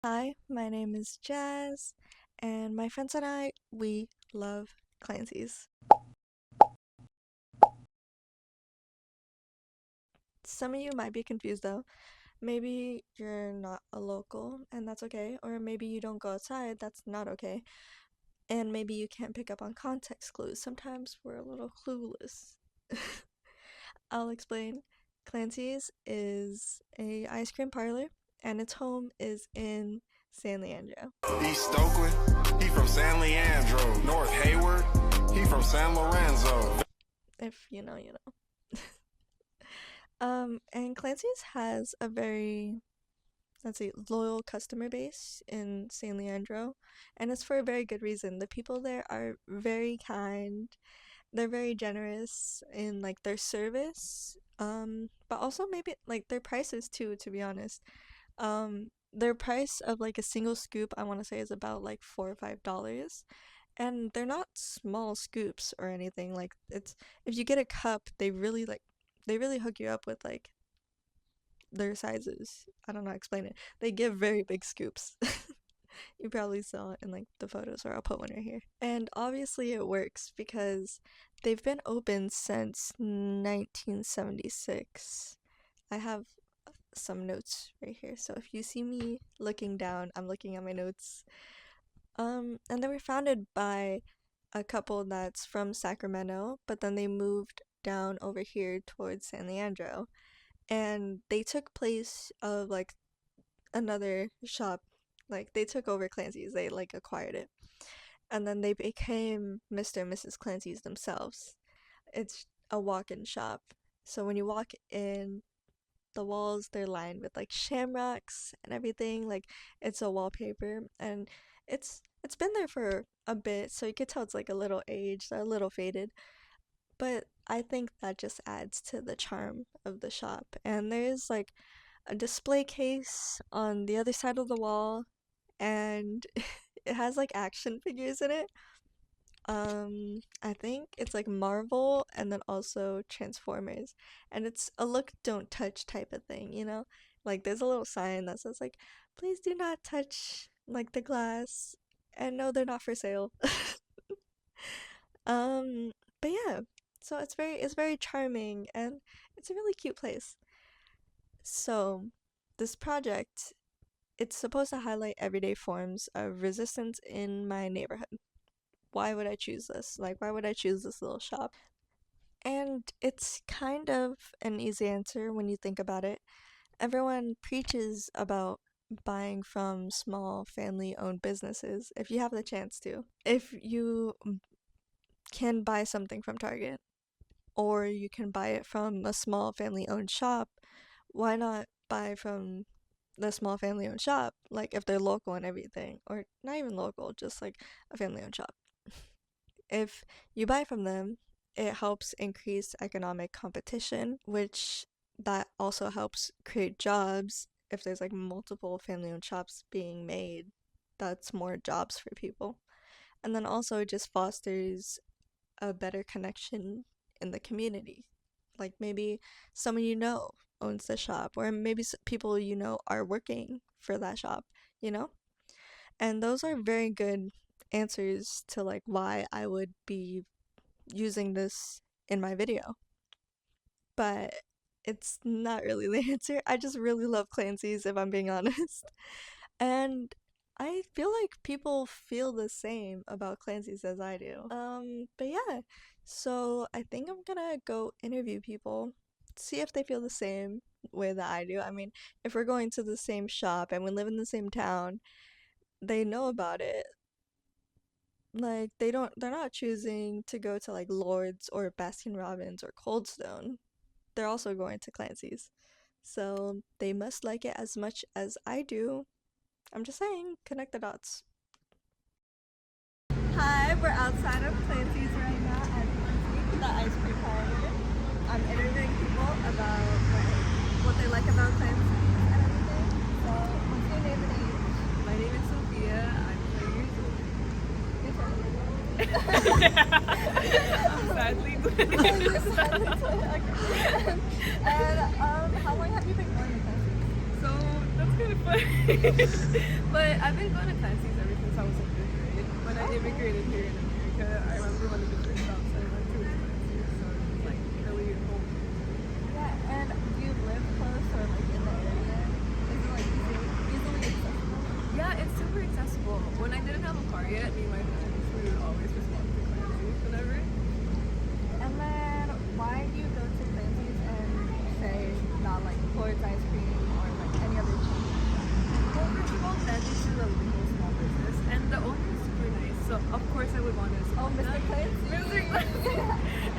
Hi, my name is Jazz, and my friends and I, we love Clancy's. Some of you might be confused though. Maybe you're not a local, and that's okay, or maybe you don't go outside, that's not okay, and maybe you can't pick up on context clues. Sometimes we're a little clueless. I'll explain. Clancy's is a ice cream parlor, and its home is in San Leandro. East Oakland, he from San Leandro. North Hayward, he from San Lorenzo. If you know, you know. And Clancy's has a very, let's see, loyal customer base in San Leandro, and it's for a very good reason. The people there are very kind. They're very generous in like their service, but also maybe like their prices too, to be honest. Their price of like a single scoop, I want to say, is about like $4 or $5. And they're not small scoops or anything. Like it's if you get a cup, they really hook you up with like their sizes. I don't know how to explain it. They give very big scoops. You probably saw it in like the photos, or I'll put one right here. And obviously it works because they've been open since 1976. I have some notes right here. So if you see me looking down, I'm looking at my notes. And they were founded by a couple that's from Sacramento, but then they moved down over here towards San Leandro. And they took place of like another shop. Like they took over Clancy's, they like acquired it. And then they became Mr. and Mrs. Clancy's themselves. It's a walk-in shop. So when you walk in, the walls they're lined with like shamrocks and everything. Like it's a wallpaper, and it's been there for a bit, so you could tell it's like a little aged, a little faded. But I think that just adds to the charm of the shop. And there's like a display case on the other side of the wall, and it has like action figures in it. I think it's like Marvel and then also Transformers. And it's a look don't touch type of thing, you know? Like there's a little sign that says like please do not touch like the glass. And no, they're not for sale. Um, but yeah. So it's very charming, and it's a really cute place. So, this project, it's supposed to highlight everyday forms of resistance in my neighborhood. Why would I choose this? Like, why would I choose this little shop? And it's kind of an easy answer when you think about it. Everyone preaches about buying from small family owned businesses if you have the chance to. If you can buy something from Target, or you can buy it from a small family owned shop, why not buy from the small family owned shop? Like if they're local and everything, or not even local, just like a family owned shop. If you buy from them, it helps increase economic competition, which that also helps create jobs. If there's like multiple family owned shops being made, that's more jobs for people. And then also it just fosters a better connection in the community. Like maybe someone you know owns the shop, or maybe people you know are working for that shop, you know? And those are very good answers to like why I would be using this in my video. But it's not really the answer. I just really love Clancy's, if I'm being honest. And I feel like people feel the same about Clancy's as I do. But yeah, so I think I'm gonna go interview people, see if they feel the same way that I do. I mean, if we're going to the same shop and we live in the same town, they know about it. Like they're not choosing to go to like Lord's or Baskin Robbins or Cold Stone. They're also going to Clancy's. So they must like it as much as I do. I'm just saying, connect the dots. Hi, we're outside of Clancy's right now at Clancy, the ice cream parlor. I'm interviewing people about like what they like about Clancy and everything. So, what's your name and age? My name is Sophia. I'm 20 years old. Your turn. I'm sadly 20 years old. Okay. And how long have you been going to Clancy? So that's gonna kind of funny. But I've been going to Clancy's ever since I was in 5th grade. When I immigrated here in America, I remember one of the first stops I went to was Clancy's, so it was like really home. Yeah, and do you live close or like in the area? Is it like easily accessible? Yeah, it's super accessible. When I didn't have a car yet, me and my friends, we would always just walk to Clancy's whenever. And then why do you go to Clancy's and say not like Ford's ice cream or like any other chain? Well, first of all, Clancy's is a legal small business, and the owner is super nice, so of course I would want to Oh, support Mr. them. Clancy. Mr. Clancy.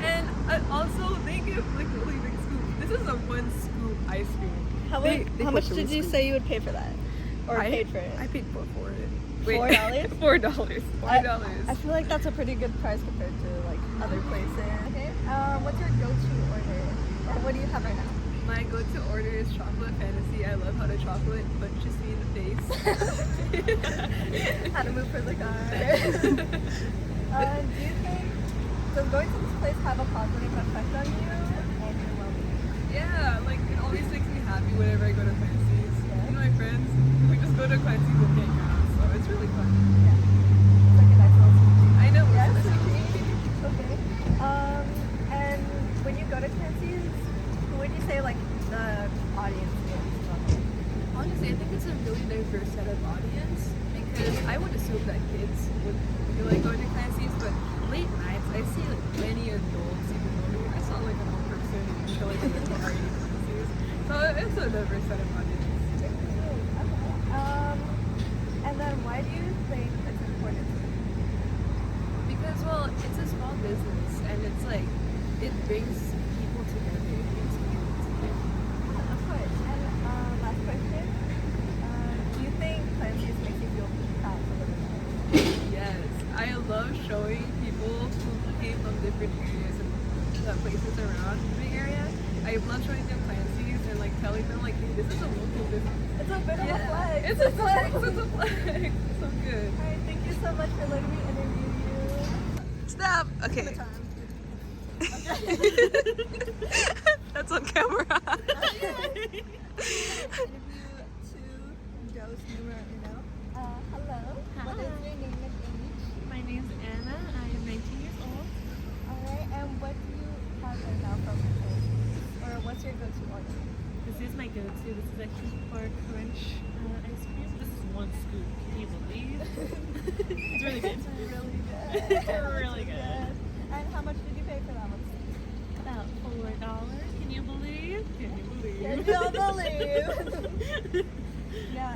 And also, they give like really big scoop. This is a 1 scoop ice cream. How, They how put much the did you scoop. say you would pay for that? Or I paid for it? I paid for it. $4? $4. I feel like that's a pretty good price compared to like other places. Okay. What's your go-to order? Or what do you have right now? My go-to order is chocolate fantasy. I love how the chocolate punches me in the face. How to move for the car. Do you think does going to this place have a positive effect on you and your well-being? Yeah, like it always makes me happy whenever I go to Clancy's. Yeah. You know, my friends, we just go to Clancy's and hang out, so it's really fun. Yeah. It's like a nice little sweet. I know. Yes. it's nice. Okay. And when you go to Clancy's, who would you say like the audience is? Honestly, I think it's a really diverse set of audience because I would assume that kids would feel like going to Clancy's, but late nights I see like many adults, even though I saw like an old person chilling in the car eating Clancy's. So it's a diverse set of audience. And then why do you think it's important? Because well, it's a small business and it's like it brings people together. It brings people together. Of course. And last question. Do you think Clancy's makes you feel proud to live in? Yes, I love showing people who came from different areas and places around the area. I love showing them Clancy's and like telling them like, hey, this is a local business. It's a bit of a Yeah, flex. it's a flex. It's a flex. So good. Alright, thank you so much for letting me interview you. Stop. Okay. The time. That's on camera. Interview to Dose numero uno. Hello. What is your name and age? My name's Anna. I am 19 years old. Alright, and what do you have right now from Clancy's? Or what's your go-to order? This is my go-to. This is a heat bar crunch ice cream. This is 1 scoop. Can you believe? It's really good. It's really good. It's It looks really good. And how much did you pay for that one? About $4. Can you believe? Can you believe? Can you believe? Yeah,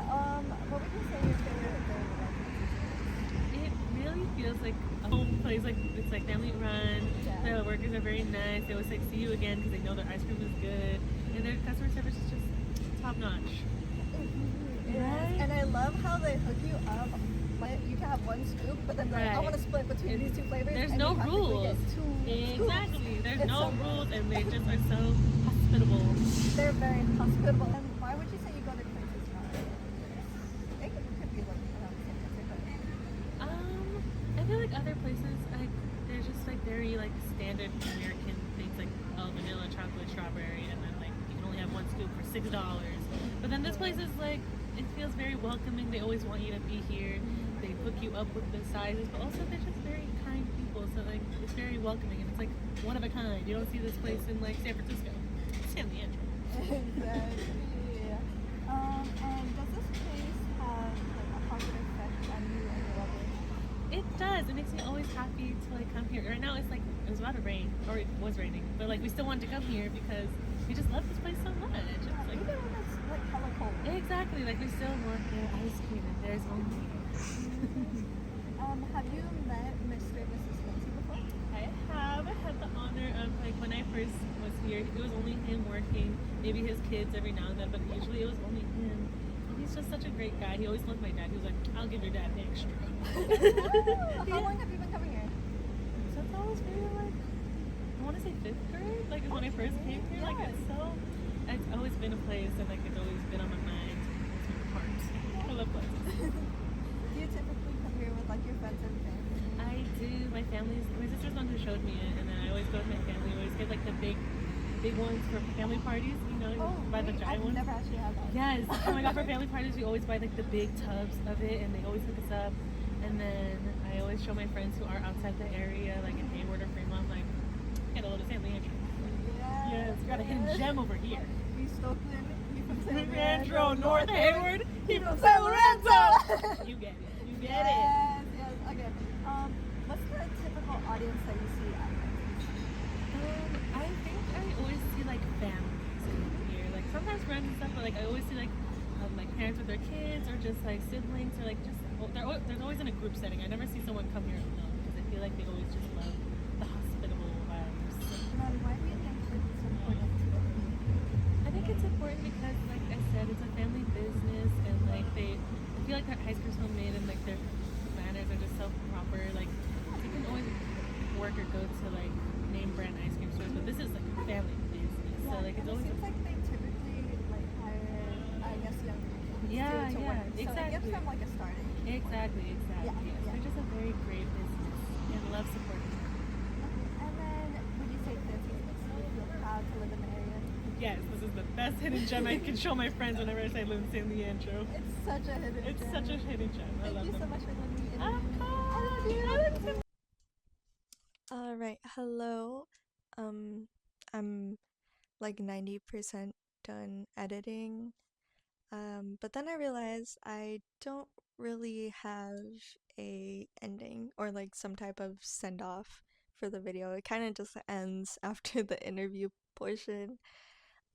what would you say your favorite thing about Clancy's? It really feels like a home place. Like it's like family run. Yeah. The workers are very nice. They always like see you again because they know their ice cream is good, and their customer service is just top notch. Yes, and I love how they hook you up. Like, you can have 1 scoop, but then they're like, I Right. want to split between these 2 flavors. There's and no you practically rules. get 2 scoops. Exactly. There's It's no so good. rules, and they just are so hospitable. They're very hospitable. And why would you say you go to Clancy's now? It could be like around the same country, I feel like other places, like they're just like very like standard American things, like vanilla, chocolate, strawberry, and then like you can only have 1 scoop for $6. But then this place is like it feels very welcoming. They always want you to be here. They hook you up with the sizes, but also they're just very kind people. So like it's very welcoming, and it's like one of a kind. You don't see this place in like San Francisco, San Leandro. Exactly. And does this place have like a positive effect on you and your well-being? It does. It makes me always happy to like come here. Right now it's like it was about to rain, or it was raining, but like we still wanted to come here because we just love this place so much. It's like Even when it's like hella cold. exactly like we still want their ice cream and there's only. Have you met Mr. and Mrs. Clancy before? I have had the honor of like when I first was here, it was only him working, maybe his kids every now and then, but usually it was only him. And he's just such a great guy. He always loved my dad. He was like, I'll give your dad extra. How long have you been coming here? Since I was maybe like, I want to say 5th grade, like is when I first came here. Like it's always been a place and like it's always been on my mind. It's my heart. I love places. Do you typically come here with like your friends and family? I do. My sister's the one who showed me it, and then I always go with my family. We always get like the big big ones for family parties. You know, Oh, buy the wait, giant I've ones. never actually had that. Yes. Oh my god, for family parties, we always buy like the big tubs of it, and they always hook us up. And then I always show my friends who are outside the area, like in Hayward or Fremont, like, get a little San Leandro. Yes, we got a hidden gem over here. East Oakland, he from San Leandro, North Hayward, he from San San Lorenzo. Lorenzo. You get it. You get Yes, yes, okay. What's the typical audience that you see at Clancy's? I think I always see like families come here, like sometimes friends and stuff, but like I always see like parents with their kids or just like siblings or like just there's always in a group setting. I never see someone come here alone because I feel like they always just love the hospitable vibes. And then why do you think it's important to the community? I think it's important because, like I said, it's a family business, and like I feel like their ice cream's homemade, and like their manners are just so proper. Like you can always work or go to like name brand ice cream stores, but this is like a family business, so like it's and it always seems like they typically like hire, I guess, young people Yeah, to yeah, work. So it gives exactly. them like a starting. Exactly. Yeah, Yes. yeah. They're just a very great business and love supporting them. And then would you say Clancy's makes you feel proud to live in the area? Yes, this is the best hidden gem I can show my friends whenever I say live in San Leandro. It's such a hidden It's gem. such a hidden gem. I Thank love you so them. much for letting me in. Of course. I love you. All right, hello. I'm like 90% done editing. But then I realized I don't really have a ending or like some type of send off for the video. It kind of just ends after the interview portion.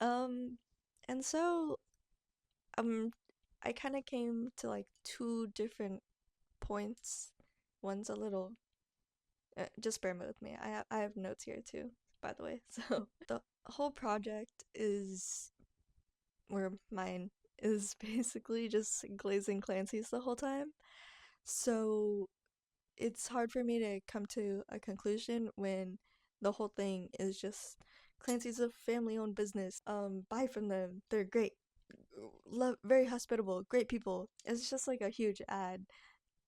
Um, and so um I kind of came to like two different points. One's a little just bear with me. I have notes here too, by the way. So the whole project is where mine is basically just glazing Clancy's the whole time. So it's hard for me to come to a conclusion when the whole thing is just Clancy's a family-owned business. Buy from them. They're great. Love, very hospitable, great people. It's just like a huge ad,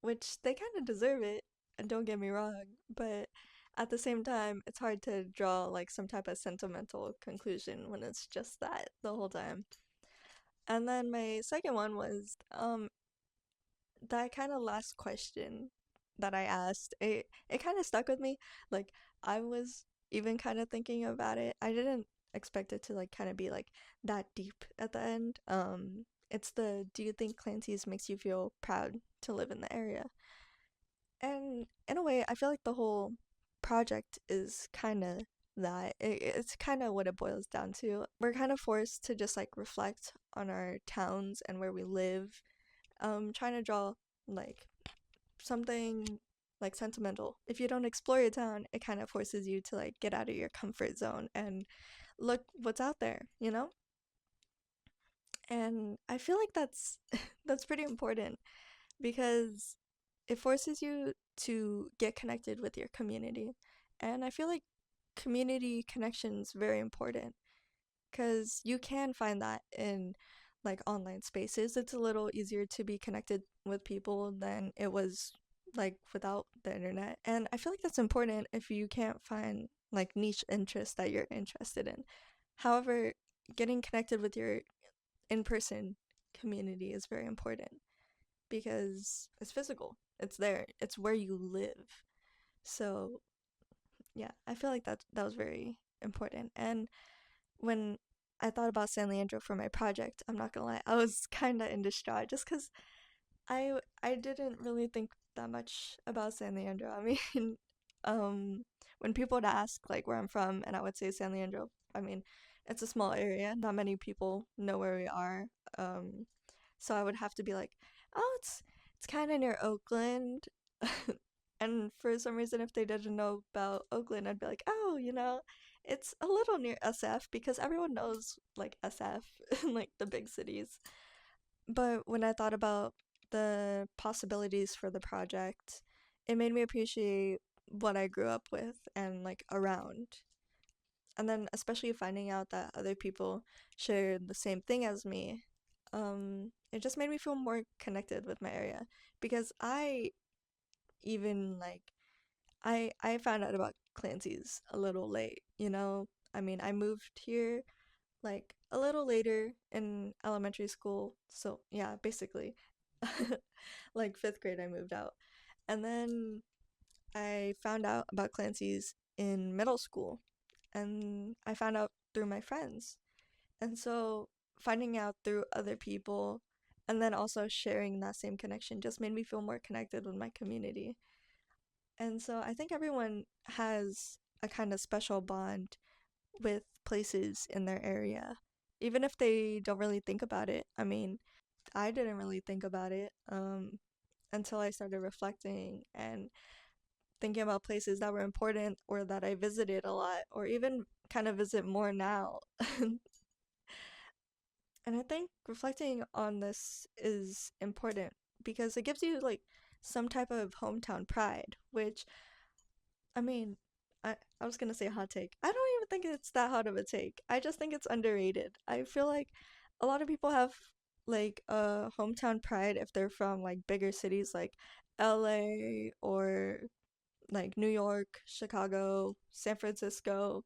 which they kind of deserve it, and don't get me wrong, but at the same time, it's hard to draw like some type of sentimental conclusion when it's just that the whole time. And then my second one was that kind of last question that I asked. It kind of stuck with me. Like I was even kind of thinking about it. I didn't expect it to like kind of be like that deep at the end. It's the do you think Clancy's makes you feel proud to live in the area? And in a way, I feel like the whole project is kind of that. It's kind of what it boils down to. We're kind of forced to just like reflect on our towns and where we live, trying to draw like something like sentimental. If you don't explore your town, it kind of forces you to like get out of your comfort zone and look what's out there, you know? And I feel like that's that's pretty important because it forces you to get connected with your community. And I feel like community connection is very important because you can find that in like online spaces. It's a little easier to be connected with people than it was like without the internet. And I feel like that's important if you can't find like niche interests that you're interested in. However, getting connected with your in-person community is very important because it's physical. It's there. It's where you live. So, yeah, I feel like that was very important. And when I thought about San Leandro for my project, I'm not gonna lie, I was kind of in distraught just because I didn't really think that much about San Leandro. I mean, when people would ask like where I'm from, and I would say San Leandro, I mean, it's a small area. Not many people know where we are. Um, so I would have to be like, oh, it's kind of near Oakland. And for some reason, if they didn't know about Oakland, I'd be like, oh, it's a little near SF because everyone knows like SF in like the big cities. But when I thought about the possibilities for the project, it made me appreciate what I grew up with and like around. And then especially finding out that other people shared the same thing as me, it just made me feel more connected with my area because I even like I found out about Clancy's a little late, you know? I mean, I moved here like a little later in elementary school. So, yeah, basically, like fifth grade, I moved out. And then I found out about Clancy's in middle school, and I found out through my friends. And so, finding out through other people and then also sharing that same connection just made me feel more connected with my community. And so, I think everyone has a kind of special bond with places in their area, even if they don't really think about it. I mean, I didn't really think about it until I started reflecting and thinking about places that were important or that I visited a lot, or even kind of visit more now. And I think reflecting on this is important because it gives you like some type of hometown pride, which I mean, I was gonna say hot take. I don't even think it's that hot of a take. I just think it's underrated. I feel like a lot of people have like a hometown pride if they're from like bigger cities like LA or like New York, Chicago, San Francisco.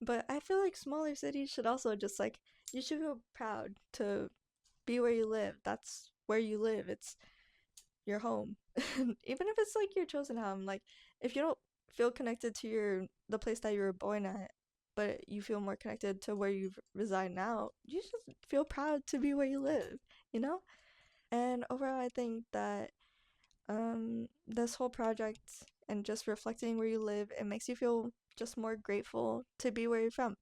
But I feel like smaller cities should also just like you should feel proud to be where you live. That's where you live. It's your home. Even if it's like your chosen home, like if you don't feel connected to the place that you were born at, but you feel more connected to where you reside now, you should feel proud to be where you live, you know? And overall, I think that this whole project and just reflecting where you live, it makes you feel just more grateful to be where you're from.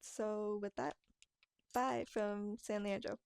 So with that, bye from San Leandro.